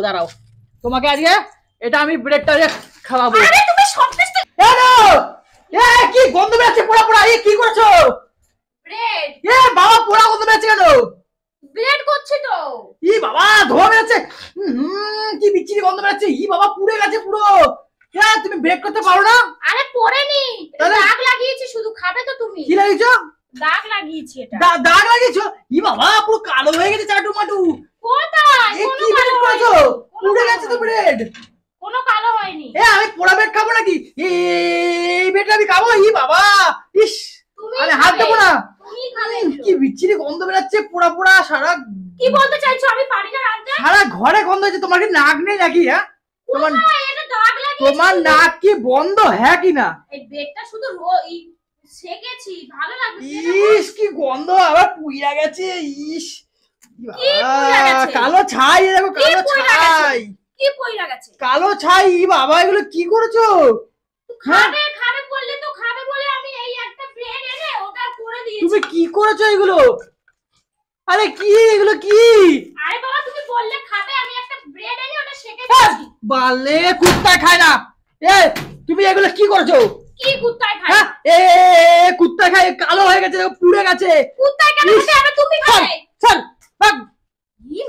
দাঁড়াও, তোমাকে আজকে এটা আমি ব্রেডটা খাওয়াবো। আরে তুমি সবকিছু কি গন্ধ বেরোচ্ছে পোড়া পোড়া, কি করছো? ব্রেড বাবা পোড়া গন্ধ বেরোচ্ছে কেন? ব্রেড করছি তো। বাবা ধোয়া বেরোচ্ছে, কি বিচ্ছিরি গন্ধ বেরোচ্ছে। বাবা পুড়ে গেছে পুরো। তুমি ব্রেক করতে পারো না? আরে পড়েনি, দাগ লাগিয়েছি শুধু। খাবে তো তুমি? কি লাগিয়েছো? দাগ লাগিয়েছি। এটা দাগ লাগিয়েছো? বাবা পুরো কালো হয়ে গেছে চাটু মাটু। কোথায়? কি ব্রেড করেছো? পুড়ে গেছে তো ব্রেড। কোনো কালো হয়নি। আমি পোড়া ব্রেড খাবো নাকি? এই ব্রেডটা আমি খাবো? বাবা ইস, আরে হাত দেবো না। তুমি খাবে? কি বিচ্ছিরি গন্ধ বেরোচ্ছে পোড়া পোড়া। সারা কি বলতে চাইছো? আমি পারি না রাঁধতে। সারা ঘরে গন্ধ হচ্ছে। তোমার কি নাক নেই নাকি? তোমার এটা দাগ লাগিয়েছি। তোমার নাক কি বন্ধ হ্যাঁ কি না? এই ব্রেডটা শুধু সেকেছি, ভালো লাগবে। ইস কি গন্ধ, আবার পুইরা গেছে। ইস গেছে? কালো ছাই, দেখো কালো ছাই। কি পইরা গেছে? কালো ছাই। বাবা এগুলো কি করেছো? খাবে খাবে বললে তো খাবে বলে আমি এই একটা ব্রেড এনে ওটা করে দিয়েছি। তুমি কি করেছো এগুলো? আরে কি এগুলো কি? আরে বাবা তুমি বললে খাবে, আমি একটা ব্রেড এনে ওটা সেকে দিয়েছি। বালে কুত্তা খায় না। তুমি এগুলো কি করছো? কি কুত্তায় খায়? কুত্তা খায়, কালো হয়ে গেছে, পুড়ে গেছে। কুত্তায় কেন খেতে হবে? তুমি খাবে। চল ভাগ।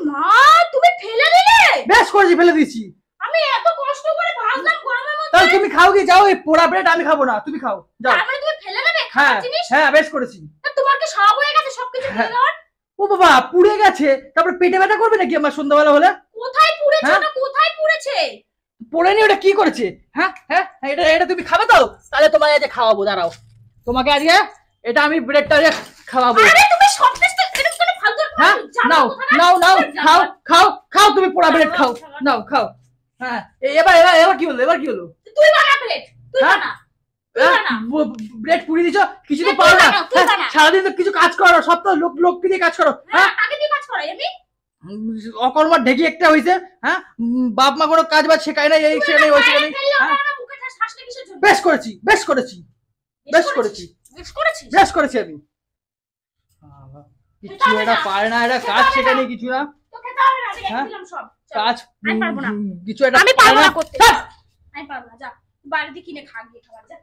মা তুমি ফেলে দিলে? বেশ করেছি, ফেলে দিয়েছি। আমি এত কষ্ট করে ভাজলাম গরমের মধ্যে। তাহলে তুমি খাও কি? যাও, এই পোড়া ব্রেড আমি খাবো না, তুমি খাও যাও। তার মানে তুমি ফেলে দেবে খাবার জিনিস? হ্যাঁ বেশ করেছি। তোমার কি সব হয়ে গেছে সবকিছু ফেলে দেওয়ার? ও বাবা পুড়ে গেছে, তারপর পেটে ব্যথা করবে নাকি আমার সন্ধ্যাবেলা হলে? কোথায় পুড়েছে? ওটা কোথায় পুড়েছে? পড়েনি, ওটা কি করেছে? এটা তুমি খাবে তো? তাহলে তোমাকে আজকে খাওয়াবো। দাঁড়াও, তোমাকে আজকে এটা আমি ব্রেডটা খাওয়াবো। আরে তুমি সবকিছু এরকম করে ফালতু নাও নাও নাও, খাও খাও খাও, তুমি পোড়া ব্রেড খাও, নাও খাও। এবার এবার এবার কি হলো? এবার কি হলো? তুই বানা ব্রেড, তুই বানা। ব্রেড পুড়িয়ে দিছো, কিছু তো পারো না। সারাদিন তো কিছু কাজ করো, সব তো লোককে দিয়ে কাজ করো। কাকে দিয়ে কাজ করাই আমি? অকর্মার ঢেকি একটা হইছে। বাপ মা কোনো কাজ বাজ শেখায় না, এই শেখায় ওই শেখায়। বেশ করেছি বেশ করেছি বেশ করেছি বেশ করেছি আমি। কিছু এটা পারে না, এটা কাজ শেখায় নেই কিছু না। কাজ কিছু এটা আমি পারবো না করতে। আমি পারবো না, যা বাইরে দিয়ে কিনে খা গিয়ে খাবার যা।